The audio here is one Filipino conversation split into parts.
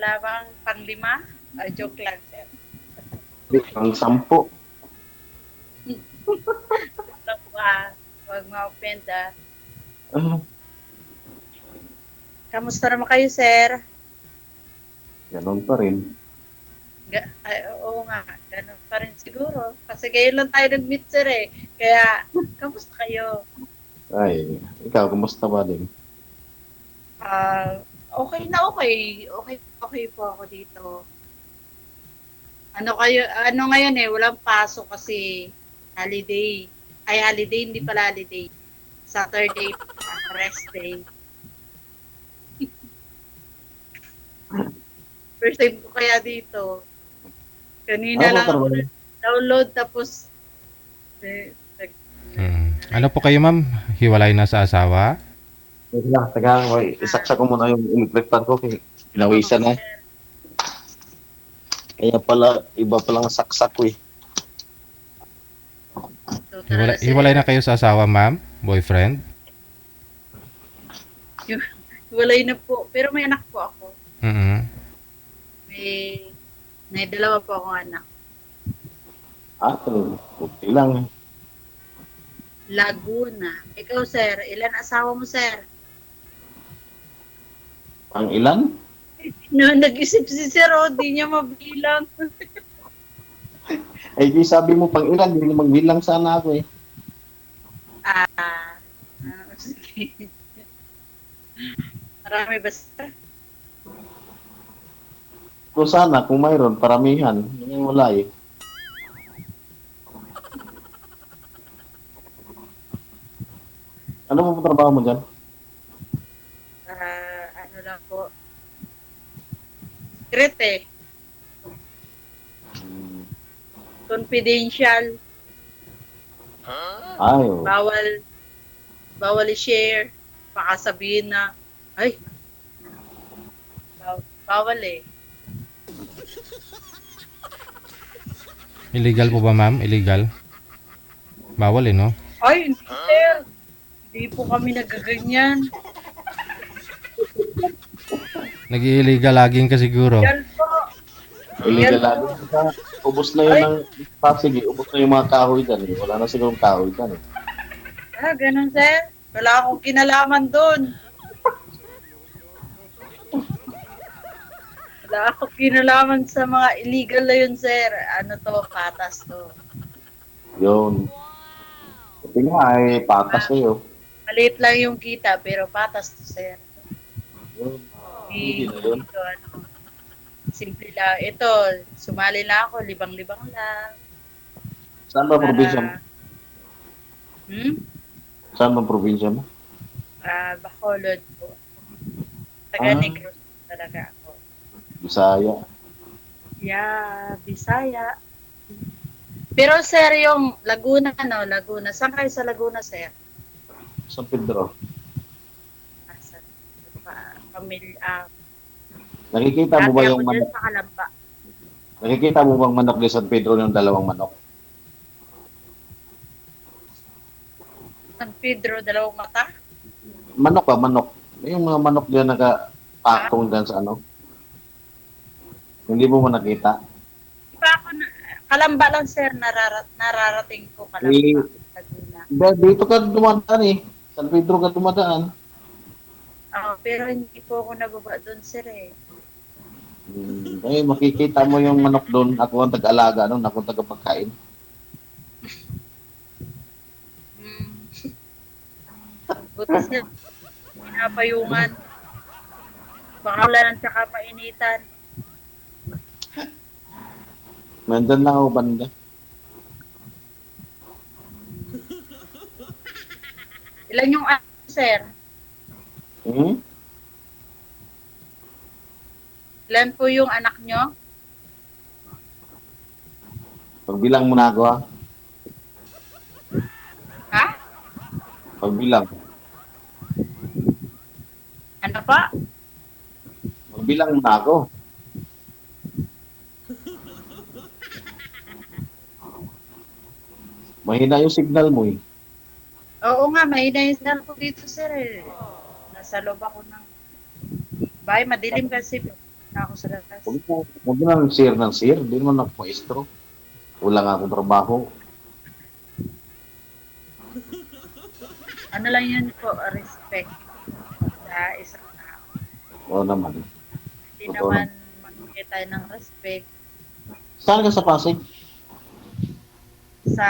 Wala bang pang-5? Joke lang, sir. Ang 10. Ito po, huwag ma-offend, ah. Ah, Kamusta naman kayo, sir? ganun pa rin. Oo nga, ganun pa rin siguro. Kasi ngayon lang tayo nag-meet, sir, eh. Kaya, kamusta kayo? Ay, ikaw, kumusta ba din? Okay na okay. Okay, okay po ako dito. Ano ngayon eh, walang pasok kasi holiday. Ay, holiday, hindi pala holiday. Saturday, rest day. First time ko kaya dito. Kanina Ako, lang ako trabaho. download tapos Ano po kayo, ma'am? Hiwalay na sa asawa? Wait lang, taga, isaksak ko muna yung electric fan ko. Pinawisan na. Kaya pala, iba palang saksak ko eh. so, talaga Hiwalay na kayo sa asawa, ma'am? Boyfriend? Walay na po. Pero may anak po ako. Mm-hmm. May dalawa po akong anak. Okay lang. Laguna. Ikaw, sir, ilan asawa mo, sir? Ang ilan? No, nag-isip si sir, di niya mabilang. Ay, di sabi mo pang ilan, hindi magbilang sana ako eh. Sige. Marami ba, sir? Kung sana, kung mayroon, paramihan. Yung wala eh. Ano mo trabaho mo dyan? Ano lang po. Secret eh. Confidential. Ay, Bawal i-share. Baka sabihin na, ay, bawal eh. Illegal po ba, ma'am? Illegal? Bawal eh, no? Ay, hindi, sir. Hindi po kami nagaganyan. Nag-illegal laging ka siguro. Yan po. illegal Yan lagi. po. Ubus na yun Ay. ng Pasig eh. Ubus na yung mga kahoy dyan eh. Wala na sigurong kahoy dyan eh. Ganun, sir. Wala akong kinalaman doon. Wala akong kinalaman sa mga illegal na yun, sir. Ano to, patas to. Yun. Ito nga ay patas kayo. Maliit lang yung kita, pero patas to, sir. Yun. Hindi na yun. Ito, simple lang. Ito, sumali lang ako, libang-libang lang. Saan ba probinsya mo? Saan ba probinsya mo? Bacolod po. Taga Negros talaga ako. Bisaya. Yeah, Bisaya. Pero sir, yung Laguna, no? Laguna. Saan kayo sa Laguna, sir? San Pedro. Sa pamilya. Nakikita mo ba Dati yung ako dyan manok? sa Kalamba. Nakikita mo bang manok ni San Pedro yung dalawang manok? San Pedro, dalawang mata? Manok ba? Manok. Yung mga manok diyan nakapatong dyan sa ano? Hindi mo nakita? Di ba ako Kalamba lang, sir. Nararating ko Kalamba. Laguna. Dito ka dumadaan eh. San Pedro ka dumadaan. Pero hindi po ako nababa doon, sir, eh. Ay, makikita mo yung manok doon. Ako ang tag-alaga noon. Ako ang tagapagkain. Buti sir, pinapayungan. Baka wala nang tsaka mainitan. Nandyan lang ako banda. Ilan yung sir? Ilan po yung anak nyo? Pagbilang mo na ako ha. Ha? Pagbilang. Ano pa? Pagbilang mo na ako. Mahina yung signal mo eh. Oo nga, mahina yung signal ko dito, sir. Nasa loob ako ng bahay. Madilim kasi. Ako sa labas. Huwag mo nang share ng share. Hindi naman ako maestro. Wala nga akong trabaho. Ano lang yun po, respect sa isang tao. Oo naman. Hindi Totoo naman magbigay tayo ng respect Saan ka sa Pasig? sa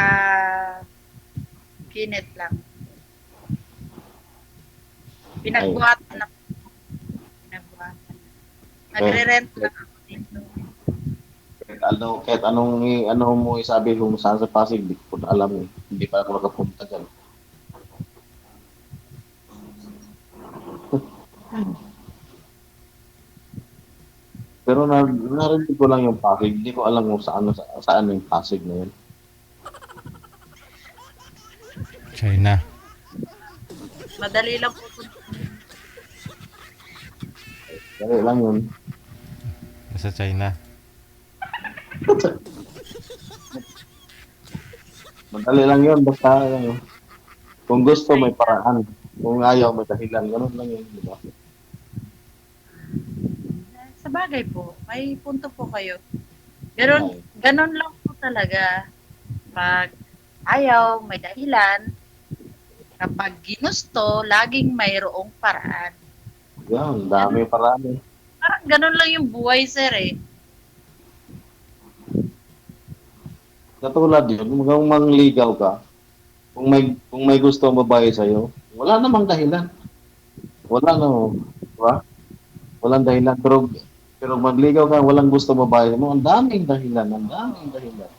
kinet lang. Pinagbuhatan na. Pinagbuhatan. Nagre-rent lang ako dito. Kahit ano mo isabi kung saan sa Pasig, hindi ko na alam eh. Hindi pa ako nakapunta dyan. Pero narinig ko lang yung Pasig. Hindi ko alam kung saan yung Pasig na yun. China. Madali lang po. Kaya lang yun. Nasa China. Madali lang yun. Basta ano, kung gusto may paraan. Kung ayaw may dahilan. Ganun lang yun. Di ba? Sa bagay po, may punto po kayo. Ganon lang po talaga. Pag ayaw, may dahilan. Kapag ginusto, laging mayroong paraan. Yan, dami paraan eh. Parang ganon lang yung buhay, sir eh. Katulad yun, kung mangligaw ka, kung may gusto ang babae sa'yo, wala namang dahilan. Wala no, di ba? Walang dahilan. Pero manligaw ka, walang gusto ang babae mo, ang daming dahilan, ang daming dahilan.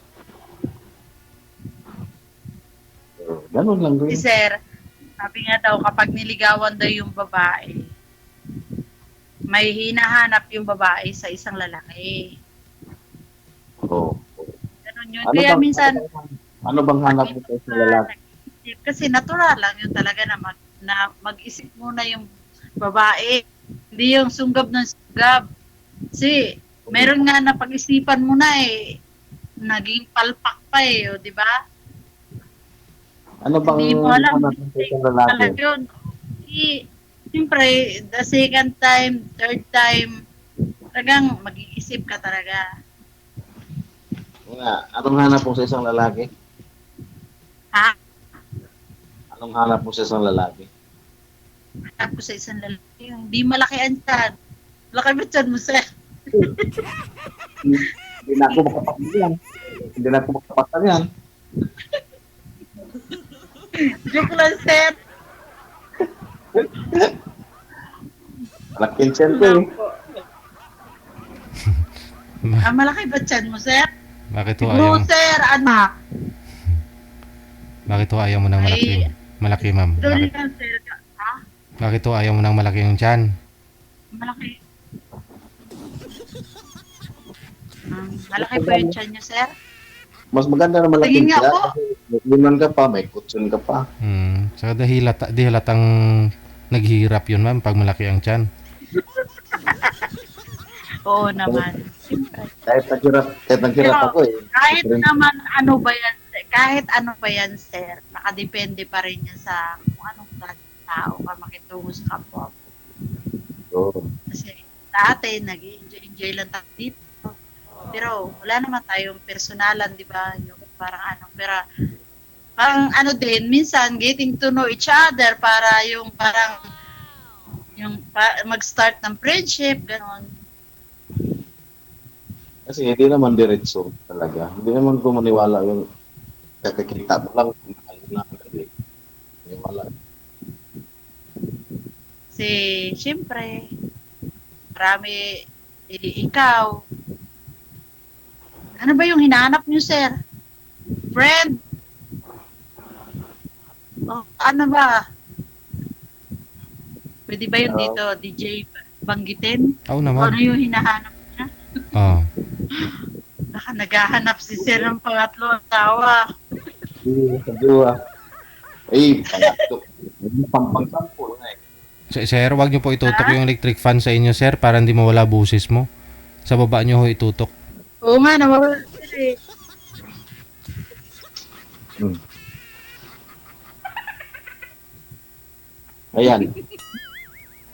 Ganun lang Si rin. sir, sabi nga daw, kapag niligawan daw yung babae, may hinahanap yung babae sa isang lalaki. Oo. Ganon yun. Kaya minsan, ano bang hanap mo sa lalaki? nag-isip, kasi natural lang yun talaga na mag-isip muna yung babae. Hindi yung sunggab ng sunggab. Kasi, meron nga na pag-isipan mo na eh, naging palpak pa eh, o, di ba? Ano bang Hindi mo alam. hanap mo sa isang lalaki? Talaga yun. Siyempre, the second time, third time, talagang mag-iisip ka talaga. Anong hanap mo sa isang lalaki? Ha? Anong hanap mo sa isang lalaki? Tapos sa isang lalaki, yung di malaki ang tiyan. Laki ba tiyan mo, sir? Hindi na ako makapatay yan. Hindi na ako makapatay yan. Joke lang, sir. Malaking siyempre eh. Malaki ba tiyan mo, sir? Bakit ho ayaw? No, sir, anak. Bakit ho ayaw mo ng malaki? Malaki, ma'am. Doon Bakit? lang, sir. Ha? Bakit ho ayaw mo ng malaki yung tiyan? Malaki. Malaki ba yung tiyan niya, sir? Mas maganda na malaking Tingin nga tiyan. po. Kasi liman ka pa, may kutsun ka pa. Saka di halatang naghihirap yun, ma'am, pag malaki ang tiyan. Oo naman. Siyempre. Kahit naghirap ako eh. Kahit naman ano ba yan, kahit ano ba yan, sir, nakadepende pa rin yan sa kung anong klaseng tao ka makitungo sa kapwa mo. Oo. Kasi dati, nag-enjoy lang tayo dito. Pero wala naman tayong personalan, di ba? Yung parang ano, pero parang ano din, minsan getting to know each other para yung parang mag-start ng friendship, gano'n. Kasi hindi naman diretso talaga. Hindi naman ko maniwala yung kakakita mo lang. Maniwala. Kasi, syempre, marami, ikaw, ano ba yung hinahanap niyo, sir? Friend? O, ano ba? Pwede ba yun dito, DJ banggitin? Oo O naman. ano yung hinahanap niya? Oo. Baka naghahanap si sir ng pangatlo asawa. Sabiwa. Eh, pangatlo. Pampang-sampol na eh. Sir, wag niyo po itutok yung electric fan sa inyo, sir, para hindi mawala busis mo. Sa baba niyo ho itutok. Oo nga, nawawala sir eh. Ayan.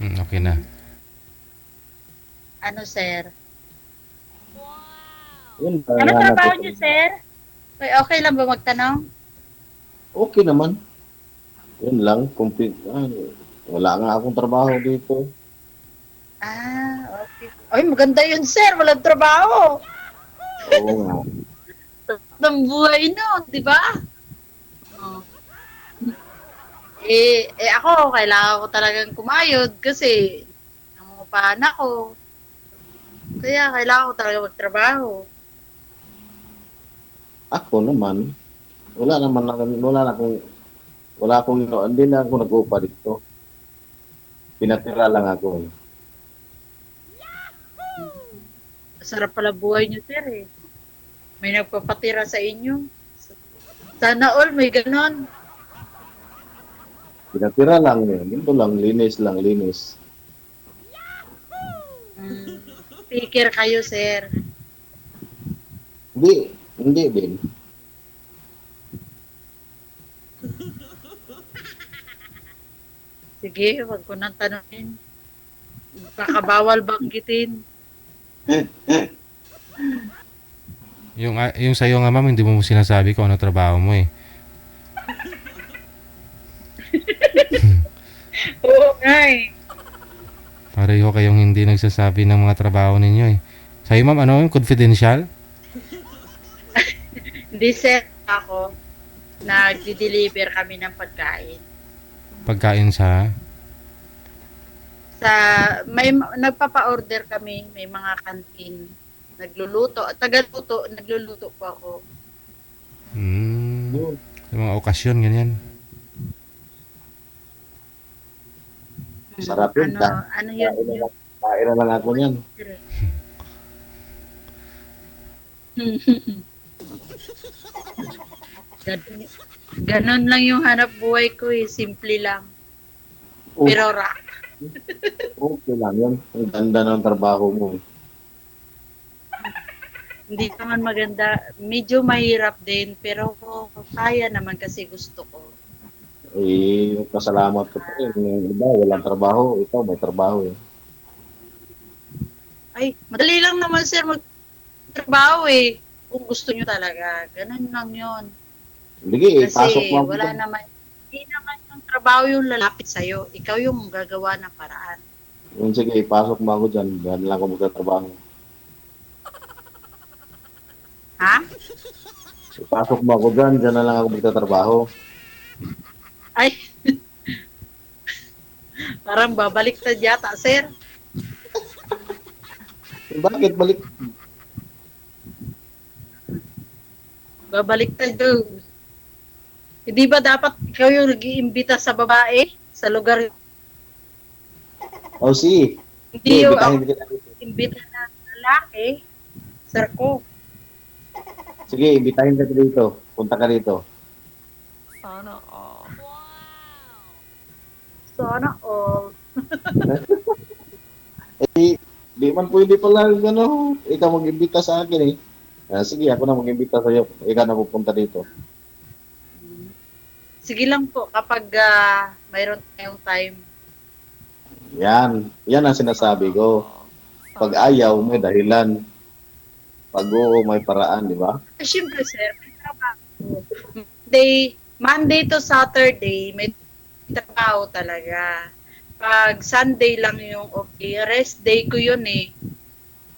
Okay na. Ano, sir? Yun Ano lang trabaho natin. niyo, sir? Okay lang ba magtanong? Okay naman. Yun lang. Wala nga akong trabaho dito. Okay. Ay, maganda yun, sir. Walang trabaho. Oo nga. Ng buhay no, di ba? Oh. Ako, kailangan ko talagang kumayod kasi nangungupahan ako. Kaya kailangan ko talaga magtrabaho. Ako naman, wala na akong, hindi na ako nag-upa dito. Pinatira lang ako. Eh. Masarap pala buhay niyo, sir eh. May nagpapatira sa inyo. Sana all may ganon. Pinatira lang eh. Ito lang, linis lang, linis. Hmm. Speaker kayo, sir. Hindi din. Sige, wag ko nang tanongin. Baka bawal banggitin. Yung sa'yo nga ma'am, hindi mo sinasabi kung ano trabaho mo eh. Oo nga eh. Pareho kayong hindi nagsasabi ng mga trabaho ninyo eh. Sa'yo ma'am, ano yung confidential? Hindi, sir. Ako, nag-deliver kami ng pagkain. Pagkain sa... May nagpapa-order kami, may mga kantin. Nagluluto po ako. Yun. Sa mga okasyon, ganyan. Sarap yun. Ano yun? Kain na lang ako niyan. Ganon lang yung hanap buhay ko eh. Simple lang. Pero rock. Okay lang yun. Ang ganda ng trabaho mo. Hindi naman maganda. Medyo mahirap din. Pero kaya naman kasi gusto ko. Pasalamat ko pa rin. Yung iba, walang trabaho. Ikaw, may trabaho eh. Ay, madali lang naman sir magtrabaho eh. Kung gusto nyo talaga. Ganon lang yun. Sige, pasok Kasi mo. wala naman. Hindi naman yung trabaho yung lalapit sa'yo. Ikaw yung gagawa ng paraan. Sige, pasok mo ako dyan. Diyan lang ako magtatrabaho. Ha? Pasok mo ako dyan. Diyan na lang ako magtatrabaho. Ay, parang babaliktad yata, sir. Bakit balik? Babaliktad daw. Hindi ba dapat ikaw yung nag-iimbita sa babae sa lugar? Oh, sige. Hindi yung ako Bitahin kita dito. imbita na lalaki. Sir ko. Sige, imbitahin ka dito. Punta ka dito. Sana all. Di man pwede pala gano. Ikaw mag-imbita sa akin eh. Sige, ako na mag-imbita sa'yo. Ikaw na pupunta dito. Sige lang po kapag mayroon tayong time. Yan. Yan ang sinasabi ko. Pag ayaw, may dahilan. Pag oo, may paraan, di ba? Siyempre, sir, may trabaho. Monday to Saturday, may trabaho talaga. Pag Sunday lang yung okay, rest day ko yun eh.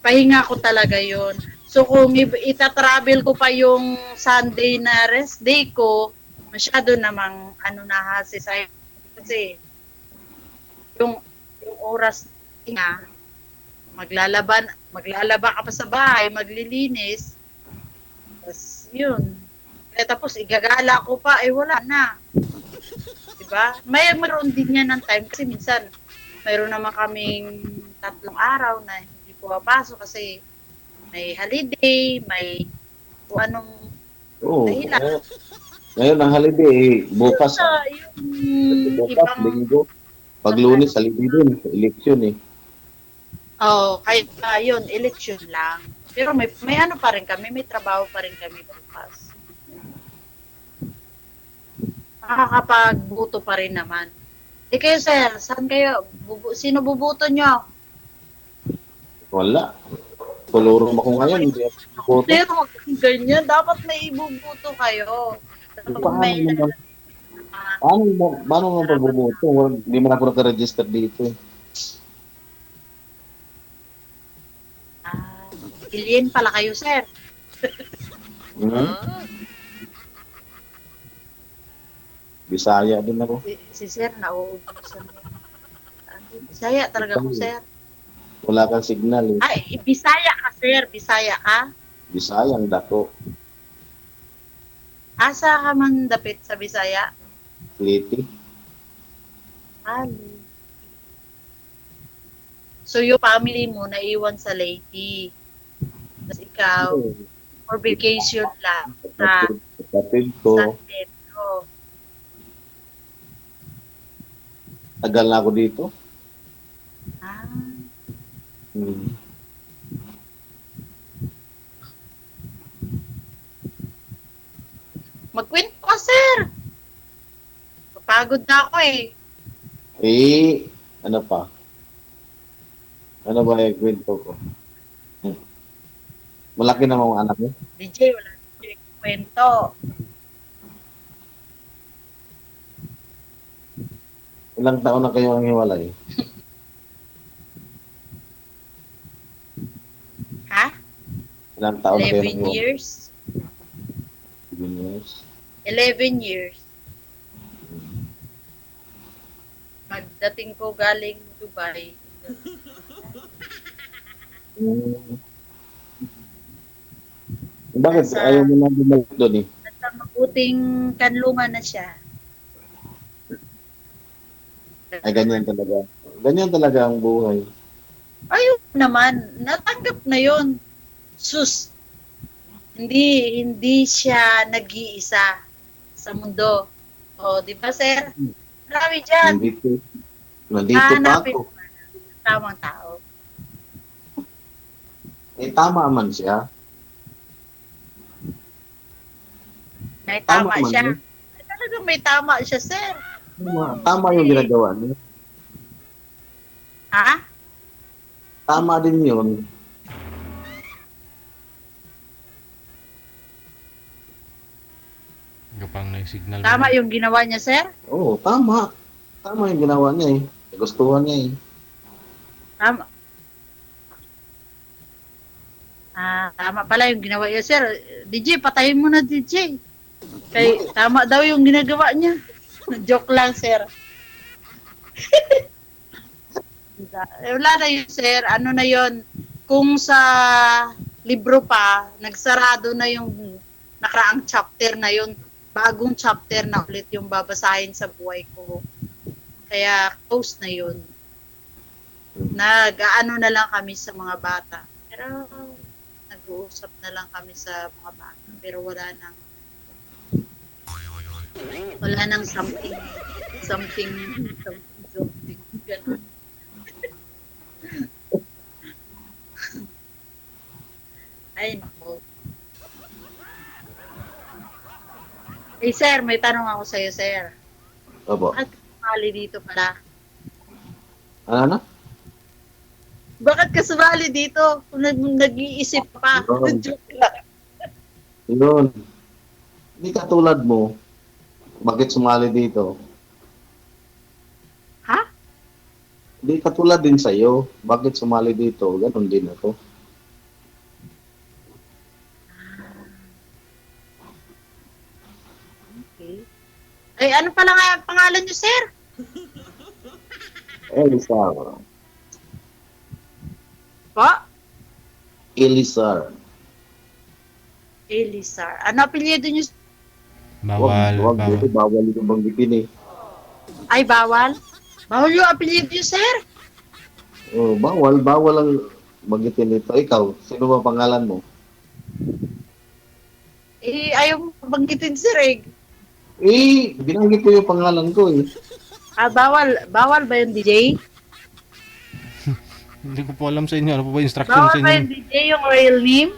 Pahinga ko talaga yun. So kung itatravel ko pa yung Sunday na rest day ko, masyado namang nahasi sa'yo. Kasi yung oras nga, maglalaba ka pa sa bahay, maglilinis. Tapos yun. Tapos igagala ko pa, wala na. Diba? Mayroon din yan ng time kasi minsan mayroon naman kaming 3 araw na hindi pumapasok kasi may holiday, may kung anong Oo. dahilan. Ngayon ang holiday, bukas. Yung Bukas, ibang linggo. Pag Lunes, holiday din. Eleksyon eh. kaya yun, election lang. Pero may ano pa rin kami, may trabaho pa rin kami bukas. Makakapagbuto pa rin naman. Kayo sir, saan kayo? Sino bubuto nyo? Wala. Tulurong ako ngayon, hindi ako boto. Sir, huwag kang ganyan. Dapat may ibubuto kayo. Dapat Paano may naman? Paano naman pagbubuto? Hindi man ako naka-register dito. Alien pala kayo, sir. Hmm? Bisaya din ako. Si sir, nauubusan mo. Bisaya talaga ko, sir. Wala kang signal eh. Ay, Bisaya ka, sir. Bisaya ka. Bisayang dako. Asa ka man dapit sa Bisaya? Liti. Ali. So, yung family mo naiwan sa Leyte. Tapos ikaw, for vacation lang sa Kapatid ko. San Pedro. Tagal na ako dito. Ah, Hmm. magkwento ka, sir. Papagod na ako eh. Eh, ano pa? Ano ba yung kwento ko? Hmm. Malaki na mga anak mo? DJ, wala na kwento. Ilang taon na kayo ang hiwalay? Ha? Ilang taon na kayo 11 hiwalay? years? 11 years. 11 years. Pagdating ko galing Dubai, Hmm. Bakit? Nasa- Ayaw mo na bumalik doon eh? nasa mabuting kanlungan na siya. Ay, ganyan talaga. Ganyan talaga ang buhay. Ayun naman, natanggap na yon. Sus, hindi siya nag-iisa sa mundo. O, di ba, sir? Marami dyan. Nandito pa Hanapin ako. mo ang tamang tao. Eh, tama man siya. May Tama tama man siya. yun. Ay, talagang may tama siya, sir. Tama yung ginagawa niya. Ha? Tama din yun. Kapang na-signal. Tama yung ginawa niya, sir? Oo, tama. Tama yung ginawa niya eh. Gustuhan niya eh. Tama. Tama pala yung ginawa niya, sir. DJ, patayin mo na, DJ. Kay, tama daw yung ginagawa niya. Joke lang, sir. Wala na yun, sir. Ano na yun? Kung sa libro pa, nagsarado na yung nakaraang chapter na yun. Bagong chapter na ulit yung babasahin sa buhay ko. Kaya close na yun. Nag-ano na lang kami sa mga bata. Pero nag-uusap na lang kami sa mga bata. Pero wala nang something ganun. Ay, nako. Eh, sir, may tanong ako sa'yo, sir. Opo. Bakit ka sumali dito pala? Ano? Bakit ka sumali dito? Kung nag-iisip pa. Yun. Joke lang. Yun. Hindi katulad mo. Bakit sumali dito? Ha? Hindi katulad din sa'yo. Bakit sumali dito? Ganon din ako. Okay. Ay, ano pala nga ang pangalan niyo, sir? Elisar. Po? Elisar. Elisar. Ano apelyido niyo? Bawal, Wag, bawal. bawal yung banggitin eh. Ay, bawal? Bawal yung apelyido niyo, sir? Oh, bawal ang banggitin ito. Ikaw, sino ba pangalan mo? Eh, ayaw mo banggitin, sir, eh. Eh, binanggit ko yung pangalan ko eh. Bawal. Bawal ba yung DJ? Hindi ko po alam sa inyo. Ano po ba instruction Bawal sa ba inyo? yung DJ yung real name?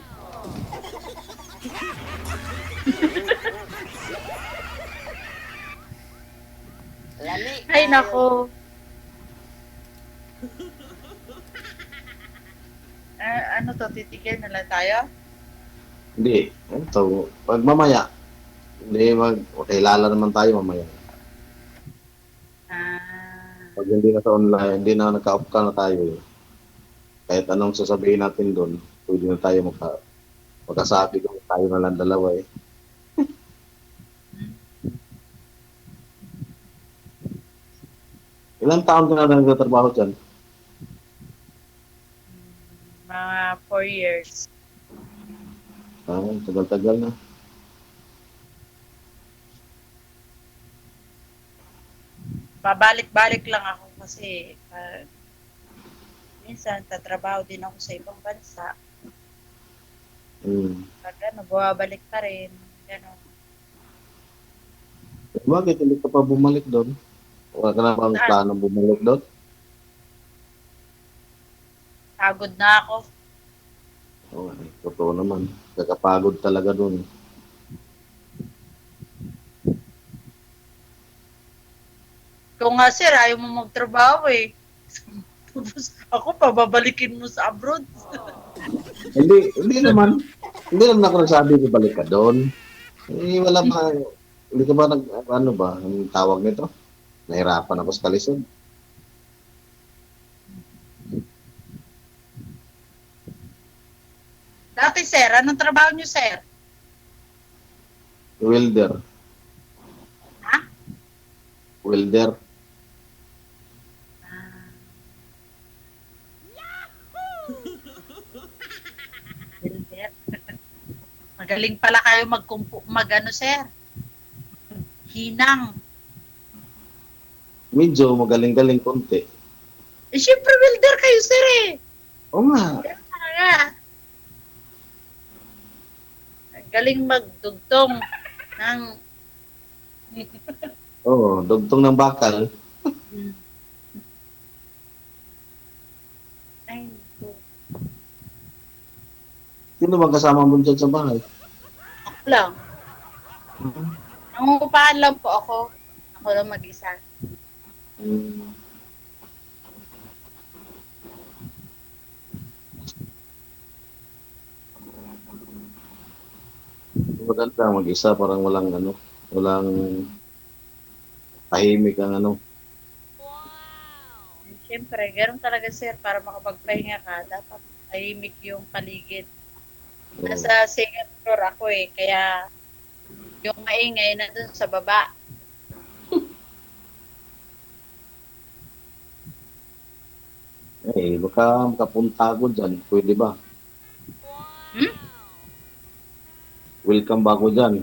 Ay, nako. Ano to, titigil na lang tayo? Hindi. Ito, pag mamaya, hindi kilala naman tayo mamaya. Ah, Pag hindi na sa online, hindi na nagka-off ka na tayo. Kahit anong sasabihin natin doon, pwede na tayo magkasabi kung tayo na lang dalawa eh. Ilang taon ka na nagtatrabaho dyan? mga 4 years. Ah, tagal-tagal na. Pabalik-balik lang ako kasi minsan tatrabaho din ako sa ibang bansa. Hmm. Pag bumabalik pa rin. Gano'n. Bakit hindi ka pa bumalik doon? Wala ka na bang Saan? plano bumalik doon? Pagod na ako. Oo, totoo naman. Kakapagod talaga doon. Kung nga sir, ayaw mo magtrabaho eh. Tapos ako, pababalikin mo sa abroad. Hindi naman. Hindi naman ako nagsabi ko balik ka doon. Eh, wala ba, hindi ka ba ano ba, ang tawag nito? Nahirapan ako sa kalisod. Dati sir, anong trabaho niyo sir? Welder. Ha? Welder. Ah. Builder. Magaling pala kayo mag-ano sir? Hinang. Medyo magaling-galing konti. Eh, syempre builder kayo sir eh. Oo nga. Ganun talaga. Galing magdugtong ng Oo, dugtong ng bakal. ay, Sino bang kasama mo dyan sa bahay? ako lang. Nangungupahan lang po ako. Ako lang mag-isa. Hmm. Maganda mag-isa, parang walang ano, walang tahimik ang ano. Siyempre, ganoon talaga sir, para makapagpahinga ka, dapat tahimik yung paligid. Nasa second floor ako eh, kaya yung maingay na dun sa baba. Eh, baka makapunta ako dyan. Pwede ba? Hmm? Welcome ba ako dyan?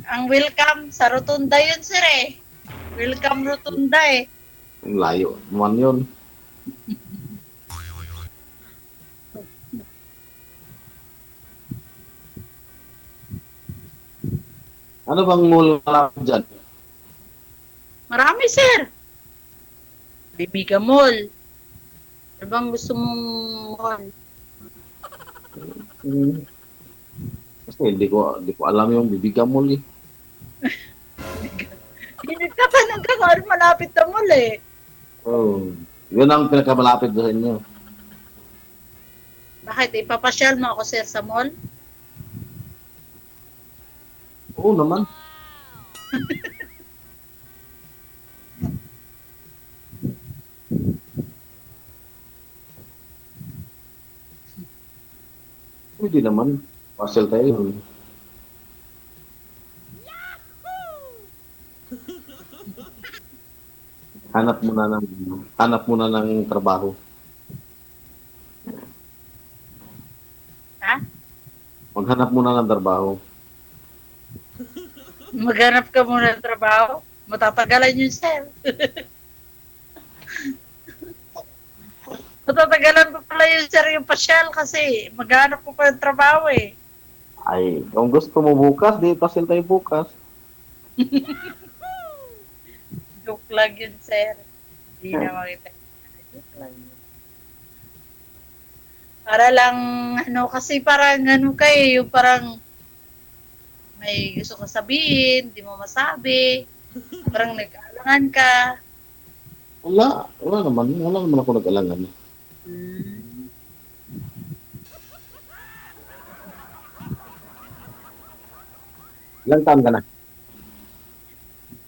Ang welcome sa Rotunda yun sir eh. Welcome Rotunda eh. Ang layo naman yun. Ano bang mall malapit dyan? Marami sir. Bibiga Mall. Ano bang gusto mong mall? Hmm. Kasi hindi ko alam yung Bibiga Mall eh. Hindi ka pa nagkakaroon malapit na mall eh. Oh, yun ang pinakamalapit sa inyo. Bakit? Ipapasyal mo ako sir sa mall? Oo naman. Pwede naman. Parcel tayo yun. Hanap mo na ng trabaho. Ha? Maghanap muna ng trabaho. Maghanap ka muna ng trabaho? Matatagalan yun sir. Matatagalan pa pala yun sir yung pasyal kasi maghanap ko pa ng trabaho eh. Ay, kung gusto mo bukas, di parcel tayo bukas. Joke lang yun sir. Hindi na makita. Joke lang yun. Para lang, ano, kasi parang ano kayo, yung parang may gusto ka sabihin, di mo masabi. Parang nag-aalangan ka. Wala naman ako nag-alangan. Hmm. Ilang taon ka na?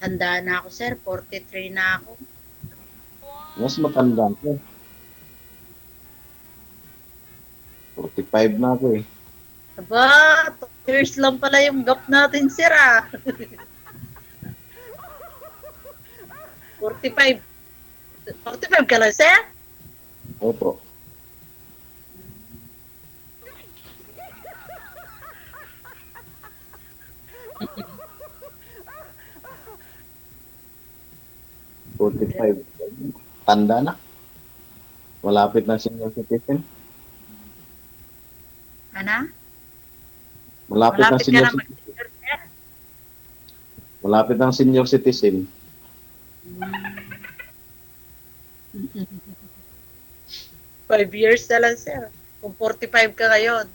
Tanda na ako, sir. 43 na ako. Mas matanda ako. 45 na ako eh. Aba, 2 years lang pala yung gap natin, sir, ah. 45. 45 ka lang, sir? Opo. Forty-five. Tanda na. Malapit na senior citizen. Ano? Malapit na Malapit ka senior na citizen. mag-senior, sir. Malapit ng senior citizen. Hmm. 5 years na lang, sir. Kung 45 ka ngayon.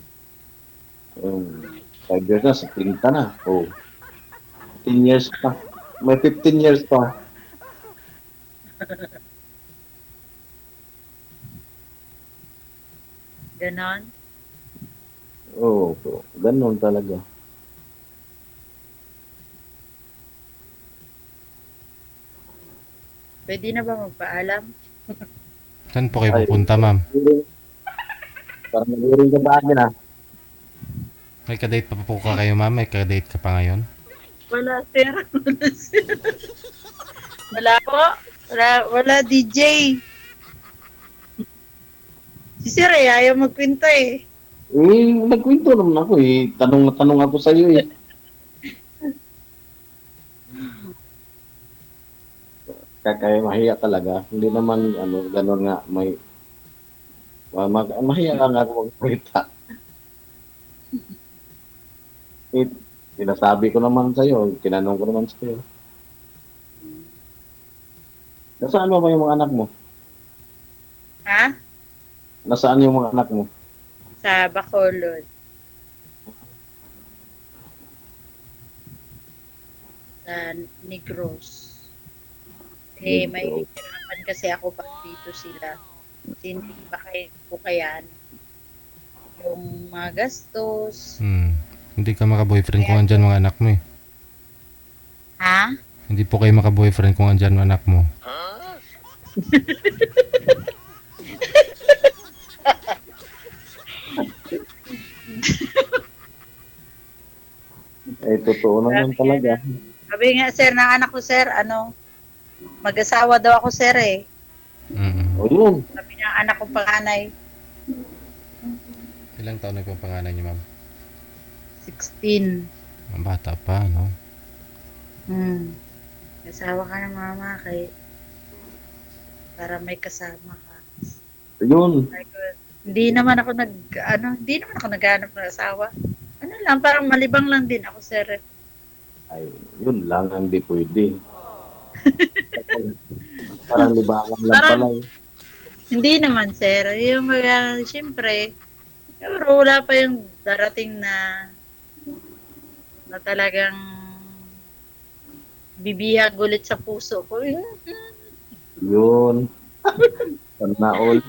5 years na, sa 30 na. Oh, 10 years pa. May 15 years pa. Ganon. Oo, ganun talaga. Pwede na ba magpaalam? Saan po kayo Ay, pupunta, ma'am? parang nag-uring ka sa akin ah. May kadate pa po ka kayo, ma'am? May kadate ka pa ngayon? Wala, sir. Wala, sir. Wala po. Wala, DJ. Si sir eh, ayaw magkwento eh. Nagkwento naman ako eh. Tanong na tanong ako sa iyo eh. Kaya mahiya talaga. Hindi naman ganun nga mahiya ka nga ako magkwenta. Eh, sinasabi ko naman sa iyo, tinanong ko naman sa iyo. Nasaan ba yung mga anak mo? Ha? Nasaan yung mga anak mo? Sa Bacolod. Sa Negros. Eh, may hirapan kasi ako pag dito sila. Kasi hindi pa kayo po kayan. Yung mga gastos. Hindi ka maka-boyfriend kung andyan mga anak mo eh. Ha? Hindi po kayo maka-boyfriend kung andyan mga anak mo. Eh, totoo naman talaga. Sabi nga sir ng anak ko sir, mag-asawa daw ako sir eh. O yun. Sabi ng anak ko panganay, Ilang taon na po ang pangalan niyo, ma'am? 16. Ang bata pa, no? Asawa ka na mama para may kasama ka. Yun. Sabi ko, hindi naman ako naghanap ng asawa. Ano lang, parang malibang lang din ako sir. Ay, yun lang ang di pwede. Parang libangan lang pala eh. Hindi naman sir, yung siyempre, pero wala pa yung darating na talagang bibihag ulit sa puso ko. Yun. Sana all.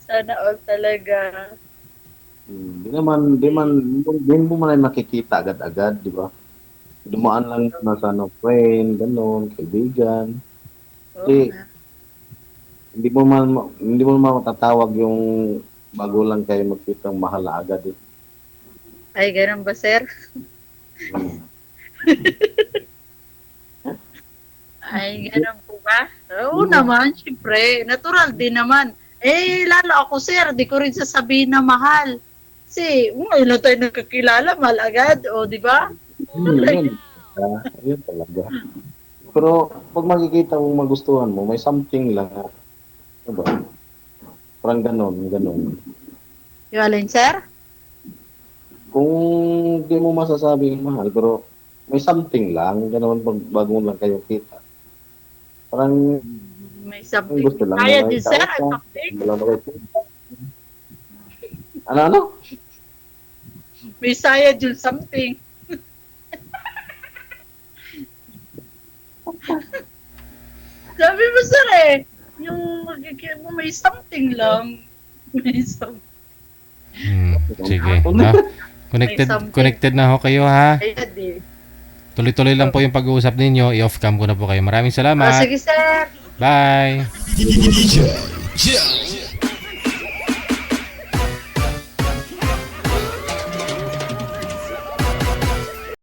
Sana all talaga. Di mo man ay makikita agad-agad, di ba? Dumaan lang na sa friend, gano'n, kaibigan. Oo Kasi, nga. hindi mo naman matatawag yung bago lang kayo magkitang mahal na agad eh. Ay, ganun ba, sir? Ay, ganun po ba? Oo naman, syempre. Natural din naman. Eh, lalo ako, sir, di ko rin sasabihin na mahal. Kasi, ilan tayo nagkakilala, mahal agad, o, di ba? Yun. Yun talaga. Pero, pag makikita mong magustuhan mo, may something lang. Diba? Parang ganon. Yung alin, sir? Kung di mo masasabing mahal, pero may something lang, ganon pag bago lang kayo kita. Parang May something. gusto lang Kaya na din, sir, ikaw ay something. wala na kayo kita. Ano? May sayad yung something. Sabi mo, sir, yung may something lang. May something. Sige. Ano? Connected, May something. connected na ho kayo ha. Ayan eh. Tuloy-tuloy lang po yung pag-uusap ninyo. I-off cam ko na po kayo. Maraming salamat. Sige, sir. Bye. DJ